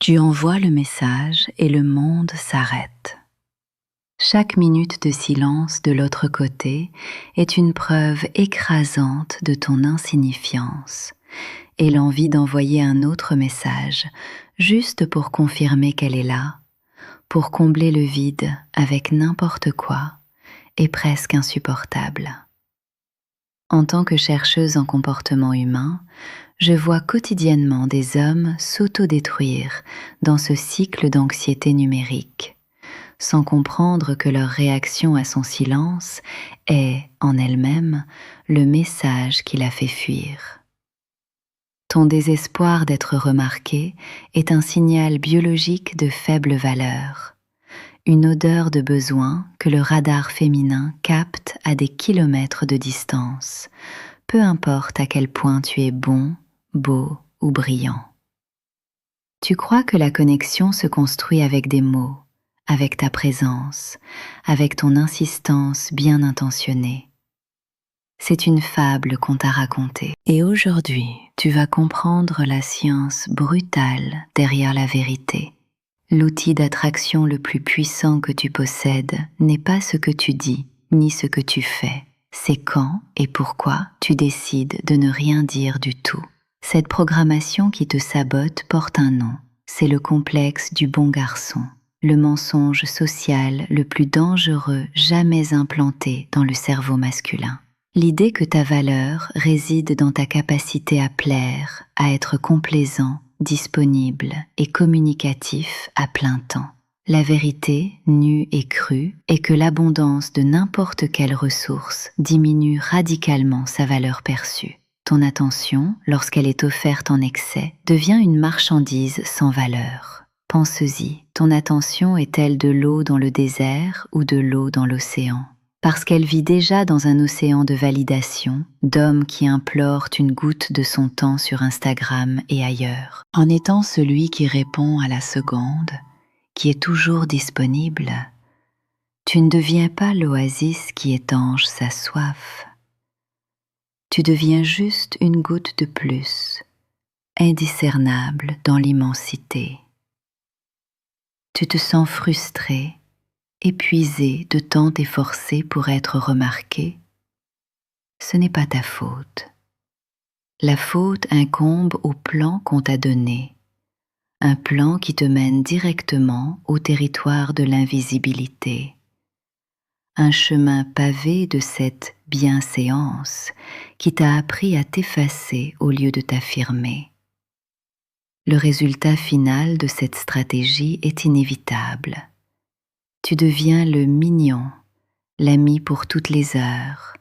Tu envoies le message et le monde s'arrête. Chaque minute de silence de l'autre côté est une preuve écrasante de ton insignifiance et l'envie d'envoyer un autre message juste pour confirmer qu'elle est là, pour combler le vide avec n'importe quoi est presque insupportable. En tant que chercheuse en comportement humain, je vois quotidiennement des hommes s'autodétruire dans ce cycle d'anxiété numérique, sans comprendre que leur réaction à son silence est, en elle-même, le message qui la fait fuir. Ton désespoir d'être remarqué est un signal biologique de faible valeur, une odeur de besoin que le radar féminin capte à des kilomètres de distance, peu importe à quel point tu es bon, beau ou brillant. Tu crois que la connexion se construit avec des mots, avec ta présence, avec ton insistance bien intentionnée. C'est une fable qu'on t'a racontée. Et aujourd'hui, tu vas comprendre la science brutale derrière la vérité. L'outil d'attraction le plus puissant que tu possèdes n'est pas ce que tu dis, ni ce que tu fais. C'est quand et pourquoi tu décides de ne rien dire du tout. Cette programmation qui te sabote porte un nom. C'est le complexe du bon garçon, le mensonge social le plus dangereux jamais implanté dans le cerveau masculin. L'idée que ta valeur réside dans ta capacité à plaire, à être complaisant, disponible et communicatif à plein temps. La vérité, nue et crue, est que l'abondance de n'importe quelle ressource diminue radicalement sa valeur perçue. Ton attention, lorsqu'elle est offerte en excès, devient une marchandise sans valeur. Pense-y, ton attention est-elle de l'eau dans le désert ou de l'eau dans l'océan ? Parce qu'elle vit déjà dans un océan de validation, d'hommes qui implorent une goutte de son temps sur Instagram et ailleurs. En étant celui qui répond à la seconde, qui est toujours disponible, tu ne deviens pas l'oasis qui étanche sa soif. Tu deviens juste une goutte de plus, indiscernable dans l'immensité. Tu te sens frustré, épuisé de tant t'efforcer pour être remarqué. Ce n'est pas ta faute. La faute incombe au plan qu'on t'a donné, un plan qui te mène directement au territoire de l'invisibilité. Un chemin pavé de cette bienséance qui t'a appris à t'effacer au lieu de t'affirmer. Le résultat final de cette stratégie est inévitable. Tu deviens le mignon, l'ami pour toutes les heures,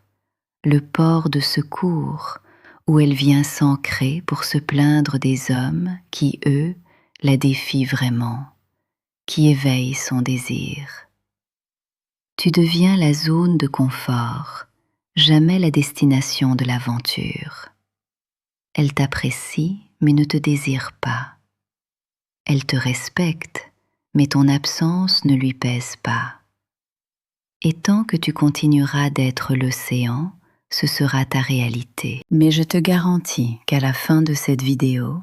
le port de secours où elle vient s'ancrer pour se plaindre des hommes qui, eux, la défient vraiment, qui éveillent son désir. Tu deviens la zone de confort, jamais la destination de l'aventure. Elle t'apprécie mais ne te désire pas. Elle te respecte, mais ton absence ne lui pèse pas. Et tant que tu continueras d'être l'océan, ce sera ta réalité. Mais je te garantis qu'à la fin de cette vidéo,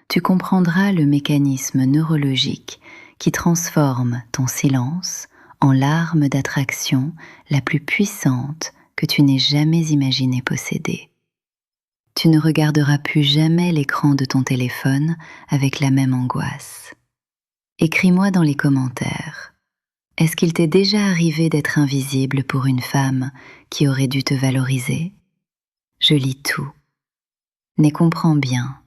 tu comprendras le mécanisme neurologique qui transforme ton silence en l'arme d'attraction la plus puissante que tu n'aies jamais imaginé posséder. Tu ne regarderas plus jamais l'écran de ton téléphone avec la même angoisse. Écris-moi dans les commentaires. Est-ce qu'il t'est déjà arrivé d'être invisible pour une femme qui aurait dû te valoriser ? Je lis tout. Mais comprends bien,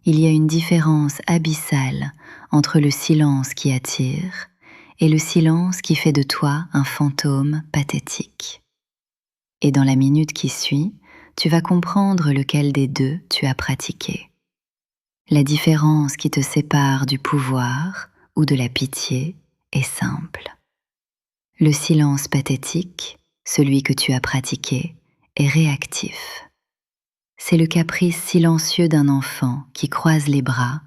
il y a une différence abyssale entre le silence qui attire et le silence qui fait de toi un fantôme pathétique. Et dans la minute qui suit, tu vas comprendre lequel des deux tu as pratiqué. La différence qui te sépare du pouvoir ou de la pitié est simple. Le silence pathétique, celui que tu as pratiqué, est réactif. C'est le caprice silencieux d'un enfant qui croise les bras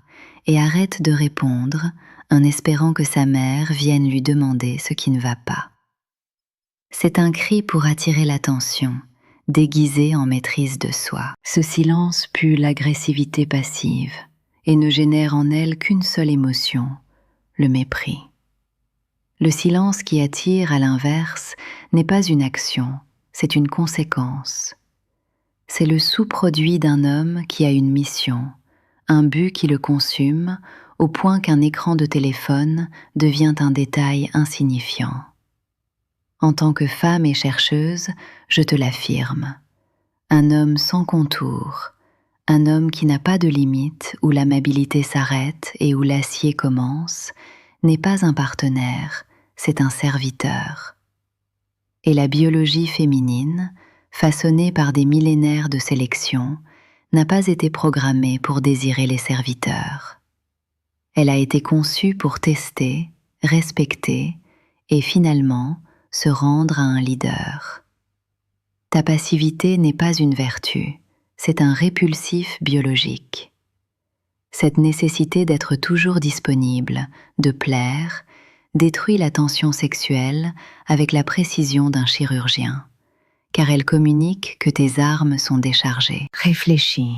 et arrête de répondre en espérant que sa mère vienne lui demander ce qui ne va pas. C'est un cri pour attirer l'attention, déguisé en maîtrise de soi. Ce silence pue l'agressivité passive. et ne génère en elle qu'une seule émotion, le mépris. Le silence qui attire, à l'inverse, n'est pas une action, c'est une conséquence. C'est le sous-produit d'un homme qui a une mission, un but qui le consume, au point qu'un écran de téléphone devient un détail insignifiant. En tant que femme et chercheuse, je te l'affirme. Un homme sans contour, un homme qui n'a pas de limite, où l'amabilité s'arrête et où l'acier commence, n'est pas un partenaire, c'est un serviteur. Et la biologie féminine, façonnée par des millénaires de sélection, n'a pas été programmée pour désirer les serviteurs. Elle a été conçue pour tester, respecter et finalement se rendre à un leader. Ta passivité n'est pas une vertu, c'est un répulsif biologique. Cette nécessité d'être toujours disponible, de plaire, détruit la tension sexuelle avec la précision d'un chirurgien, car elle communique que tes armes sont déchargées. Réfléchis.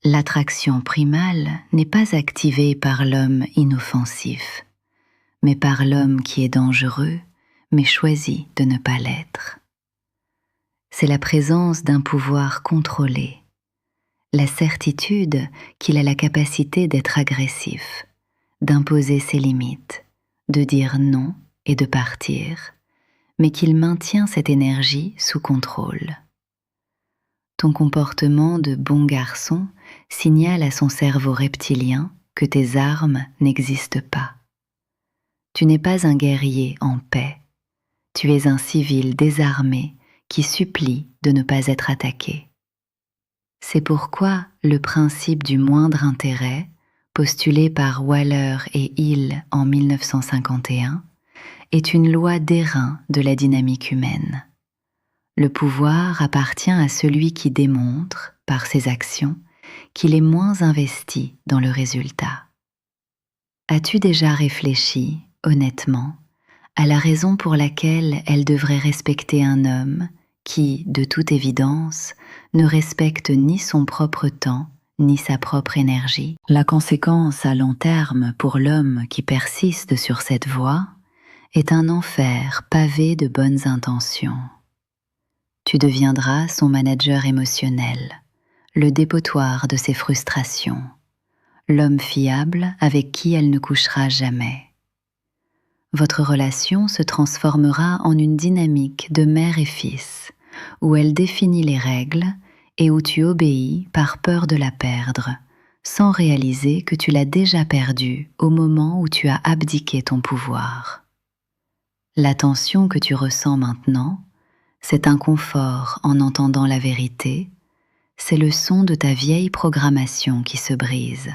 L'attraction primale n'est pas activée par l'homme inoffensif, mais par l'homme qui est dangereux, mais choisit de ne pas l'être. C'est la présence d'un pouvoir contrôlé, la certitude qu'il a la capacité d'être agressif, d'imposer ses limites, de dire non et de partir, mais qu'il maintient cette énergie sous contrôle. Ton comportement de bon garçon signale à son cerveau reptilien que tes armes n'existent pas. Tu n'es pas un guerrier en paix, tu es un civil désarmé qui supplie de ne pas être attaqué. C'est pourquoi le principe du moindre intérêt, postulé par Waller et Hill en 1951, est une loi d'airain de la dynamique humaine. Le pouvoir appartient à celui qui démontre, par ses actions, qu'il est moins investi dans le résultat. As-tu déjà réfléchi, honnêtement, à la raison pour laquelle elle devrait respecter un homme qui, de toute évidence, ne respecte ni son propre temps, ni sa propre énergie? La conséquence à long terme pour l'homme qui persiste sur cette voie est un enfer pavé de bonnes intentions. Tu deviendras son manager émotionnel, le dépotoir de ses frustrations, l'homme fiable avec qui elle ne couchera jamais. Votre relation se transformera en une dynamique de mère et fils, où elle définit les règles et où tu obéis par peur de la perdre, sans réaliser que tu l'as déjà perdue au moment où tu as abdiqué ton pouvoir. La tension que tu ressens maintenant, cet inconfort en entendant la vérité, c'est le son de ta vieille programmation qui se brise.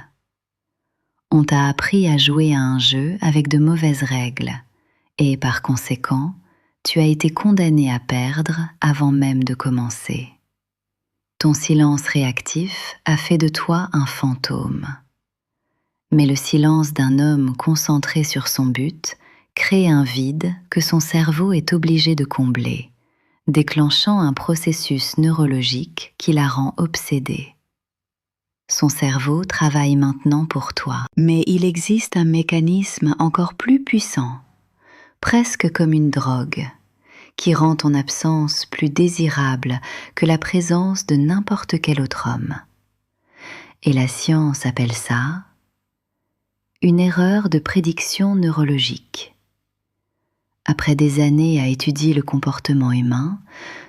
On t'a appris à jouer à un jeu avec de mauvaises règles et, par conséquent, tu as été condamné à perdre avant même de commencer. Ton silence réactif a fait de toi un fantôme. Mais le silence d'un homme concentré sur son but crée un vide que son cerveau est obligé de combler, déclenchant un processus neurologique qui la rend obsédée. Son cerveau travaille maintenant pour toi. Mais il existe un mécanisme encore plus puissant, presque comme une drogue, qui rend ton absence plus désirable que la présence de n'importe quel autre homme. Et la science appelle ça une erreur de prédiction neurologique. Après des années à étudier le comportement humain,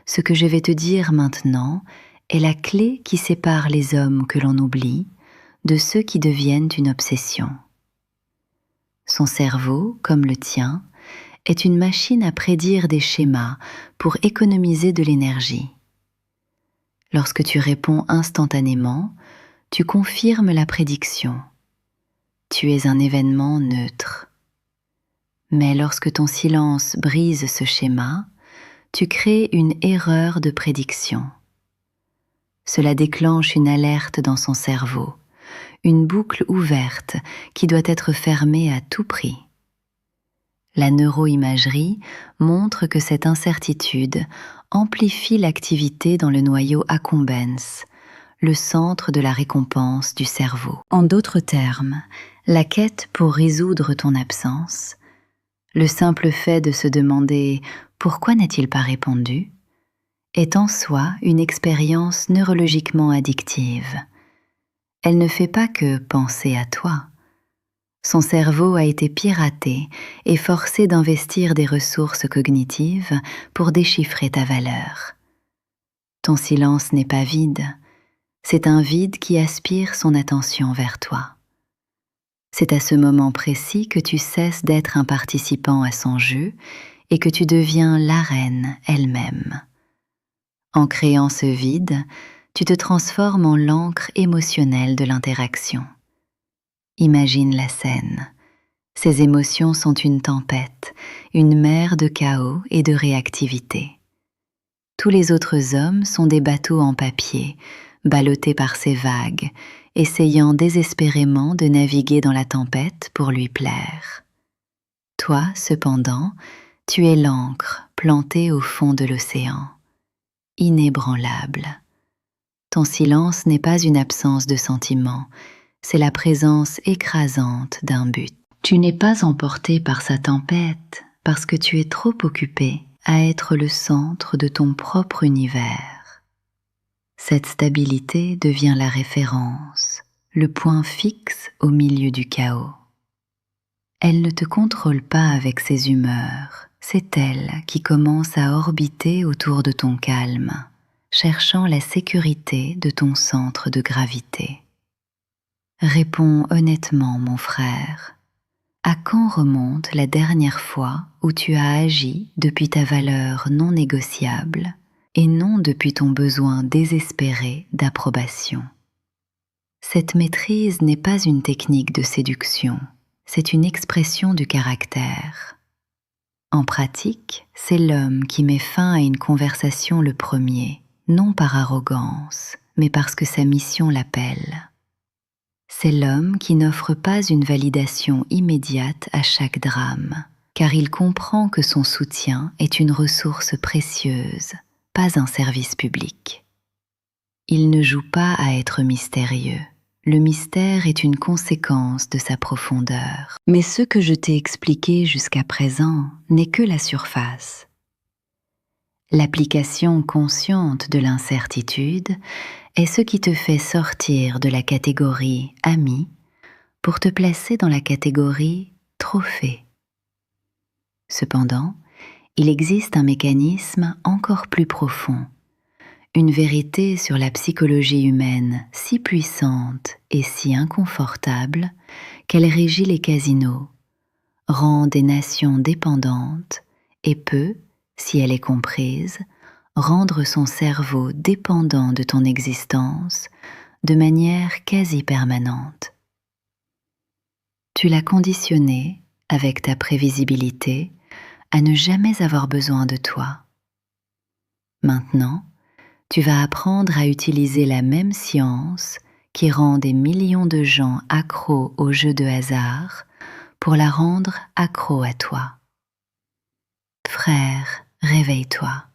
ce que je vais te dire maintenant est la clé qui sépare les hommes que l'on oublie de ceux qui deviennent une obsession. Son cerveau, comme le tien, est une machine à prédire des schémas pour économiser de l'énergie. Lorsque tu réponds instantanément, tu confirmes la prédiction. Tu es un événement neutre. Mais lorsque ton silence brise ce schéma, tu crées une erreur de prédiction. Cela déclenche une alerte dans son cerveau, une boucle ouverte qui doit être fermée à tout prix. La neuroimagerie montre que cette incertitude amplifie l'activité dans le noyau accumbens, le centre de la récompense du cerveau. En d'autres termes, la quête pour résoudre ton absence, le simple fait de se demander « pourquoi n'a-t-il pas répondu ?» est en soi une expérience neurologiquement addictive. Elle ne fait pas que penser à toi. Son cerveau a été piraté et forcé d'investir des ressources cognitives pour déchiffrer ta valeur. Ton silence n'est pas vide, c'est un vide qui aspire son attention vers toi. C'est à ce moment précis que tu cesses d'être un participant à son jeu et que tu deviens l'arène elle-même. En créant ce vide, tu te transformes en l'encre émotionnelle de l'interaction. Imagine la scène. Ces émotions sont une tempête, une mer de chaos et de réactivité. Tous les autres hommes sont des bateaux en papier, ballottés par ces vagues, essayant désespérément de naviguer dans la tempête pour lui plaire. Toi, cependant, tu es l'ancre plantée au fond de l'océan, inébranlable. Ton silence n'est pas une absence de sentiment, c'est la présence écrasante d'un but. Tu n'es pas emporté par sa tempête parce que tu es trop occupé à être le centre de ton propre univers. Cette stabilité devient la référence, le point fixe au milieu du chaos. Elle ne te contrôle pas avec ses humeurs, c'est elle qui commence à orbiter autour de ton calme, cherchant la sécurité de ton centre de gravité. Réponds honnêtement, mon frère. À quand remonte la dernière fois où tu as agi depuis ta valeur non négociable et non depuis ton besoin désespéré d'approbation? Cette maîtrise n'est pas une technique de séduction, c'est une expression du caractère. En pratique, c'est l'homme qui met fin à une conversation le premier, non par arrogance, mais parce que sa mission l'appelle. C'est l'homme qui n'offre pas une validation immédiate à chaque drame, car il comprend que son soutien est une ressource précieuse, pas un service public. Il ne joue pas à être mystérieux. Le mystère est une conséquence de sa profondeur. Mais ce que je t'ai expliqué jusqu'à présent n'est que la surface. L'application consciente de l'incertitude est ce qui te fait sortir de la catégorie « ami » pour te placer dans la catégorie « trophée ». Cependant, il existe un mécanisme encore plus profond, une vérité sur la psychologie humaine si puissante et si inconfortable qu'elle régit les casinos, rend des nations dépendantes et peut, si elle est comprise, rendre son cerveau dépendant de ton existence de manière quasi permanente. Tu l'as conditionné, avec ta prévisibilité, à ne jamais avoir besoin de toi. Maintenant, tu vas apprendre à utiliser la même science qui rend des millions de gens accros aux jeux de hasard pour la rendre accro à toi. Frère, réveille-toi.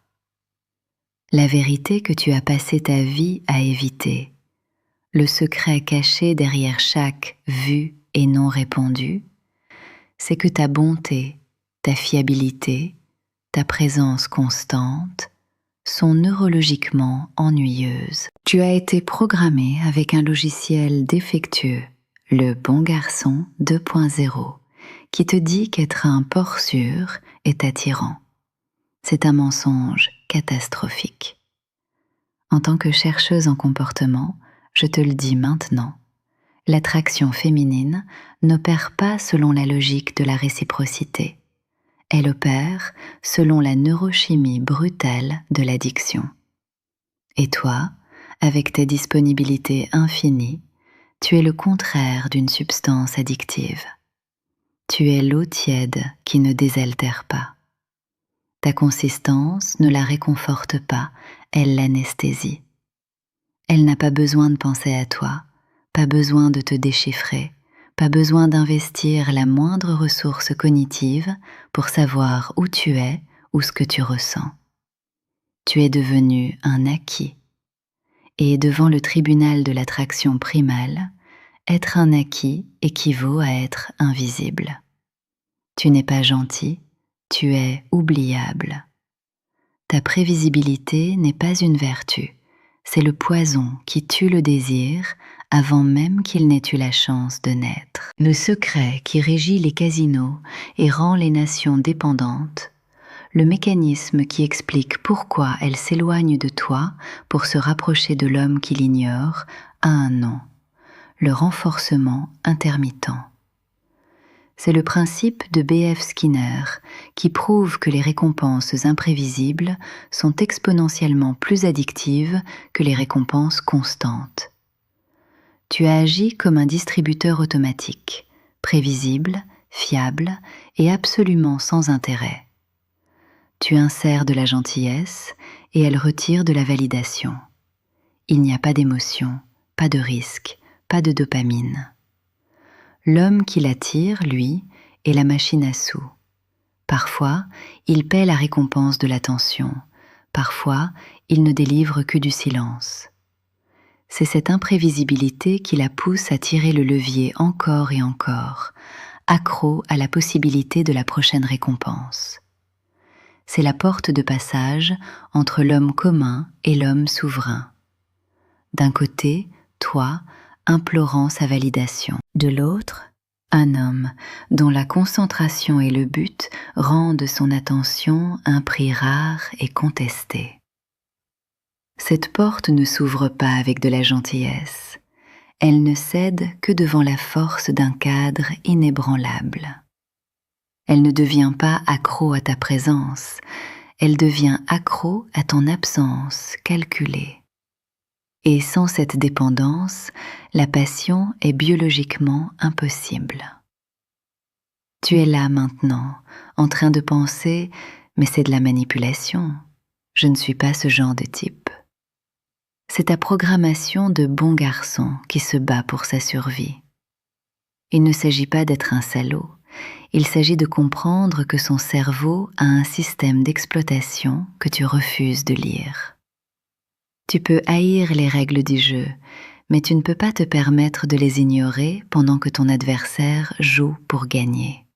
La vérité que tu as passé ta vie à éviter, le secret caché derrière chaque vue et non répondu, c'est que ta bonté, ta fiabilité, ta présence constante sont neurologiquement ennuyeuses. Tu as été programmé avec un logiciel défectueux, le bon garçon 2.0, qui te dit qu'être un porc sûr est attirant. C'est un mensonge catastrophique. En tant que chercheuse en comportement, je te le dis maintenant, l'attraction féminine n'opère pas selon la logique de la réciprocité. Elle opère selon la neurochimie brutale de l'addiction. Et toi, avec ta disponibilité infinie, tu es le contraire d'une substance addictive. Tu es l'eau tiède qui ne désaltère pas. Ta consistance ne la réconforte pas, elle l'anesthésie. Elle n'a pas besoin de penser à toi, pas besoin de te déchiffrer, pas besoin d'investir la moindre ressource cognitive pour savoir où tu es ou ce que tu ressens. Tu es devenu un acquis. Et devant le tribunal de l'attraction primale, être un acquis équivaut à être invisible. Tu n'es pas gentil, tu es oubliable. Ta prévisibilité n'est pas une vertu, c'est le poison qui tue le désir avant même qu'il n'ait eu la chance de naître. Le secret qui régit les casinos et rend les nations dépendantes, le mécanisme qui explique pourquoi elles s'éloignent de toi pour se rapprocher de l'homme qui l'ignore, a un nom, le renforcement intermittent. C'est le principe de B.F. Skinner qui prouve que les récompenses imprévisibles sont exponentiellement plus addictives que les récompenses constantes. Tu as agi comme un distributeur automatique, prévisible, fiable et absolument sans intérêt. Tu insères de la gentillesse et elle retire de la validation. Il n'y a pas d'émotion, pas de risque, pas de dopamine. L'homme qui l'attire, lui, est la machine à sous. Parfois, il paie la récompense de l'attention. Parfois, il ne délivre que du silence. C'est cette imprévisibilité qui la pousse à tirer le levier encore et encore, accro à la possibilité de la prochaine récompense. C'est la porte de passage entre l'homme commun et l'homme souverain. D'un côté, toi, implorant sa validation. De l'autre, un homme dont la concentration et le but rendent son attention un prix rare et contesté. Cette porte ne s'ouvre pas avec de la gentillesse. Elle ne cède que devant la force d'un cadre inébranlable. Elle ne devient pas accro à ta présence, elle devient accro à ton absence calculée. Et sans cette dépendance, la passion est biologiquement impossible. Tu es là maintenant, en train de penser « mais c'est de la manipulation, je ne suis pas ce genre de type ». C'est ta programmation de bon garçon qui se bat pour sa survie. Il ne s'agit pas d'être un salaud, il s'agit de comprendre que son cerveau a un système d'exploitation que tu refuses de lire. Tu peux haïr les règles du jeu, mais tu ne peux pas te permettre de les ignorer pendant que ton adversaire joue pour gagner.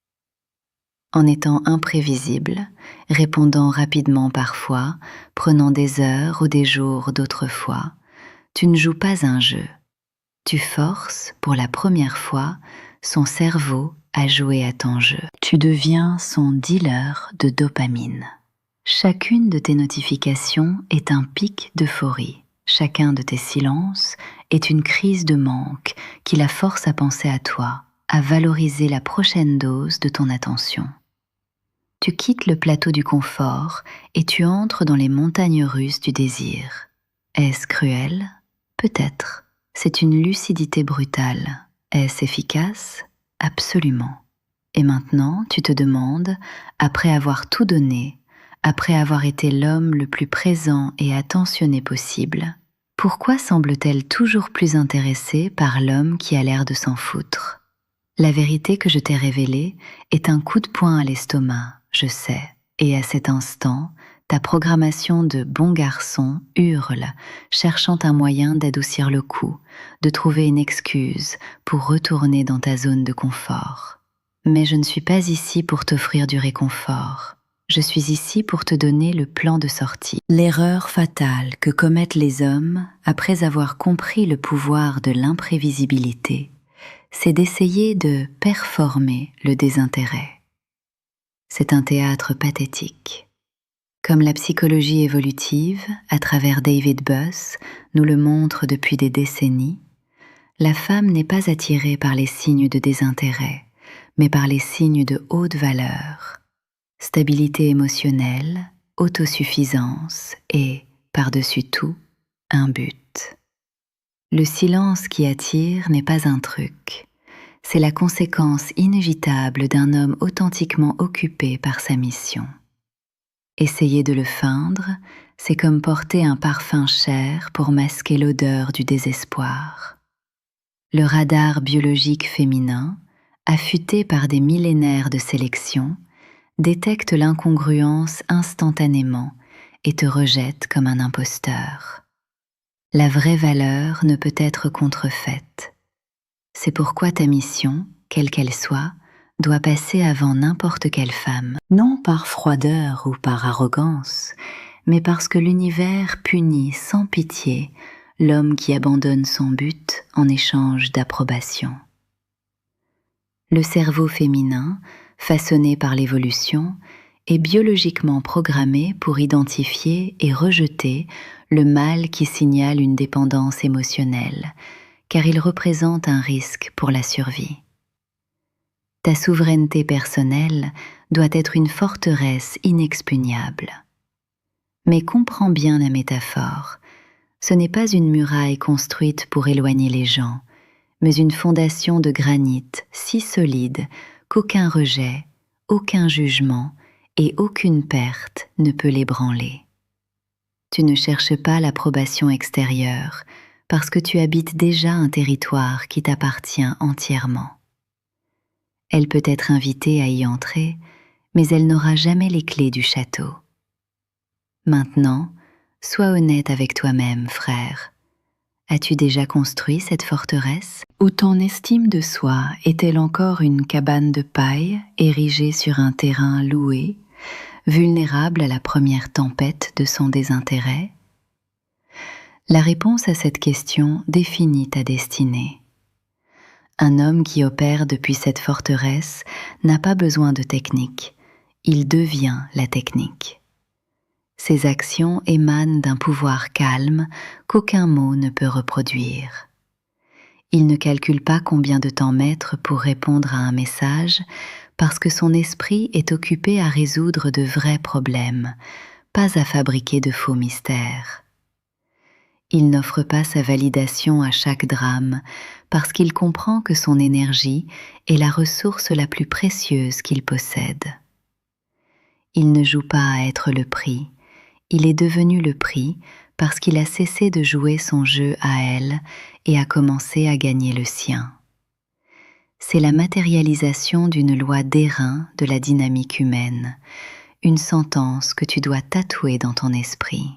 En étant imprévisible, répondant rapidement parfois, prenant des heures ou des jours d'autrefois, tu ne joues pas un jeu. Tu forces, pour la première fois, son cerveau à jouer à ton jeu. Tu deviens son dealer de dopamine. Chacune de tes notifications est un pic d'euphorie. Chacun de tes silences est une crise de manque qui la force à penser à toi, à valoriser la prochaine dose de ton attention. Tu quittes le plateau du confort et tu entres dans les montagnes russes du désir. Est-ce cruel? Peut-être. C'est une lucidité brutale. Est-ce efficace? Absolument. Et maintenant, tu te demandes, après avoir tout donné, après avoir été l'homme le plus présent et attentionné possible, pourquoi semble-t-elle toujours plus intéressée par l'homme qui a l'air de s'en foutre? La vérité que je t'ai révélée est un coup de poing à l'estomac, je sais, et à cet instant, ta programmation de bon garçon hurle, cherchant un moyen d'adoucir le coup, de trouver une excuse pour retourner dans ta zone de confort. Mais je ne suis pas ici pour t'offrir du réconfort. Je suis ici pour te donner le plan de sortie. L'erreur fatale que commettent les hommes après avoir compris le pouvoir de l'imprévisibilité, c'est d'essayer de performer le désintérêt. C'est un théâtre pathétique. Comme la psychologie évolutive, à travers David Buss, nous le montre depuis des décennies, la femme n'est pas attirée par les signes de désintérêt, mais par les signes de haute valeur. Stabilité émotionnelle, autosuffisance et, par-dessus tout, un but. Le silence qui attire n'est pas un truc, c'est la conséquence inévitable d'un homme authentiquement occupé par sa mission. Essayer de le feindre, c'est comme porter un parfum cher pour masquer l'odeur du désespoir. Le radar biologique féminin, affûté par des millénaires de sélection, détecte l'incongruence instantanément et te rejette comme un imposteur. La vraie valeur ne peut être contrefaite. C'est pourquoi ta mission, quelle qu'elle soit, doit passer avant n'importe quelle femme, non par froideur ou par arrogance, mais parce que l'univers punit sans pitié l'homme qui abandonne son but en échange d'approbation. Le cerveau féminin, façonné par l'évolution, est biologiquement programmé pour identifier et rejeter le mal qui signale une dépendance émotionnelle, car il représente un risque pour la survie. Ta souveraineté personnelle doit être une forteresse inexpugnable. Mais comprends bien la métaphore. Ce n'est pas une muraille construite pour éloigner les gens, mais une fondation de granit si solide qu'aucun rejet, aucun jugement et aucune perte ne peut l'ébranler. Tu ne cherches pas l'approbation extérieure parce que tu habites déjà un territoire qui t'appartient entièrement. Elle peut être invitée à y entrer, mais elle n'aura jamais les clés du château. Maintenant, sois honnête avec toi-même, frère. As-tu déjà construit cette forteresse? Ou ton estime de soi est-elle encore une cabane de paille érigée sur un terrain loué, vulnérable à la première tempête de son désintérêt? La réponse à cette question définit ta destinée. Un homme qui opère depuis cette forteresse n'a pas besoin de technique, il devient la technique. Ses actions émanent d'un pouvoir calme qu'aucun mot ne peut reproduire. Il ne calcule pas combien de temps mettre pour répondre à un message parce que son esprit est occupé à résoudre de vrais problèmes, pas à fabriquer de faux mystères. Il n'offre pas sa validation à chaque drame parce qu'il comprend que son énergie est la ressource la plus précieuse qu'il possède. Il ne joue pas à être le prix, il est devenu le prix parce qu'il a cessé de jouer son jeu à elle et a commencé à gagner le sien. C'est la matérialisation d'une loi d'airain de la dynamique humaine, une sentence que tu dois tatouer dans ton esprit.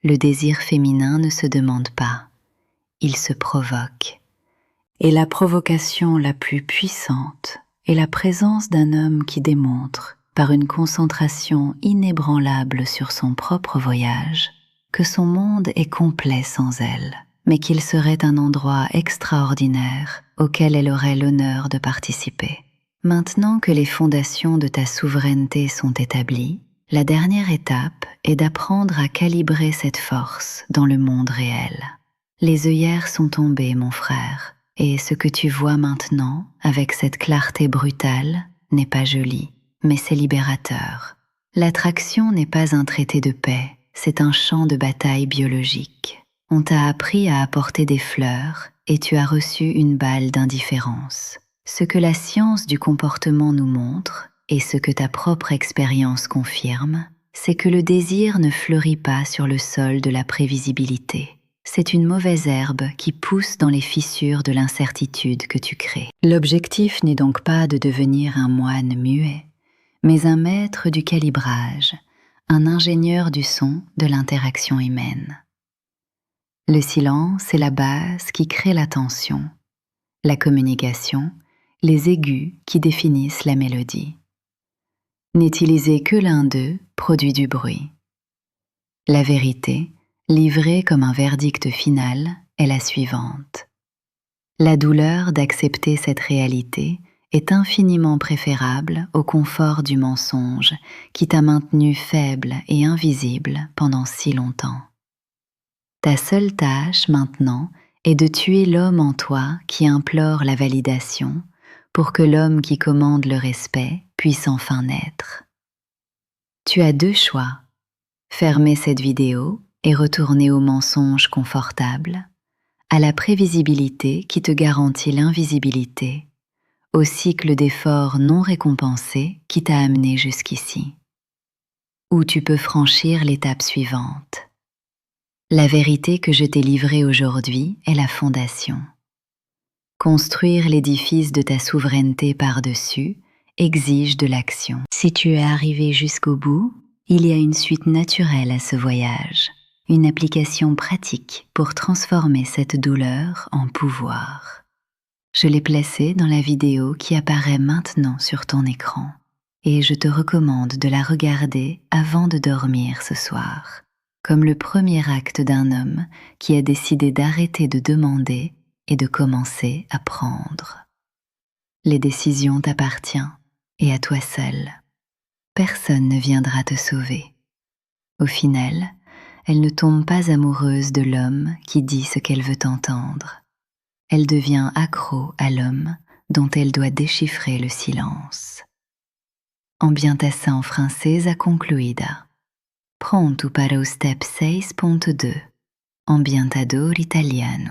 Le désir féminin ne se demande pas, il se provoque. Et la provocation la plus puissante est la présence d'un homme qui démontre, par une concentration inébranlable sur son propre voyage, que son monde est complet sans elle, mais qu'il serait un endroit extraordinaire auquel elle aurait l'honneur de participer. Maintenant que les fondations de ta souveraineté sont établies, la dernière étape est d'apprendre à calibrer cette force dans le monde réel. Les œillères sont tombées, mon frère, et ce que tu vois maintenant, avec cette clarté brutale, n'est pas joli, mais c'est libérateur. L'attraction n'est pas un traité de paix, c'est un champ de bataille biologique. On t'a appris à apporter des fleurs et tu as reçu une balle d'indifférence. Ce que la science du comportement nous montre, et ce que ta propre expérience confirme, c'est que le désir ne fleurit pas sur le sol de la prévisibilité. C'est une mauvaise herbe qui pousse dans les fissures de l'incertitude que tu crées. L'objectif n'est donc pas de devenir un moine muet, mais un maître du calibrage, un ingénieur du son de l'interaction humaine. Le silence est la base qui crée la tension, la communication, les aigus qui définissent la mélodie. N'utiliser que l'un d'eux produit du bruit. La vérité, livrée comme un verdict final, est la suivante. La douleur d'accepter cette réalité est infiniment préférable au confort du mensonge qui t'a maintenu faible et invisible pendant si longtemps. Ta seule tâche maintenant est de tuer l'homme en toi qui implore la validation pour que l'homme qui commande le respect puisse enfin naître. Tu as deux choix, fermer cette vidéo et retourner au mensonge confortable, à la prévisibilité qui te garantit l'invisibilité, au cycle d'efforts non récompensés qui t'a amené jusqu'ici. Ou tu peux franchir l'étape suivante. La vérité que je t'ai livrée aujourd'hui est la fondation. Construire l'édifice de ta souveraineté par-dessus exige de l'action. Si tu es arrivé jusqu'au bout, il y a une suite naturelle à ce voyage. une application pratique pour transformer cette douleur en pouvoir. Je l'ai placée dans la vidéo qui apparaît maintenant sur ton écran et je te recommande de la regarder avant de dormir ce soir, comme le premier acte d'un homme qui a décidé d'arrêter de demander et de commencer à prendre. Les décisions t'appartiennent et à toi seul. Personne ne viendra te sauver. Au final, elle ne tombe pas amoureuse de l'homme qui dit ce qu'elle veut entendre. Elle devient accro à l'homme dont elle doit déchiffrer le silence. Ambientação francesa concluída. Pronto para o step 6.2. Ambientador italiano.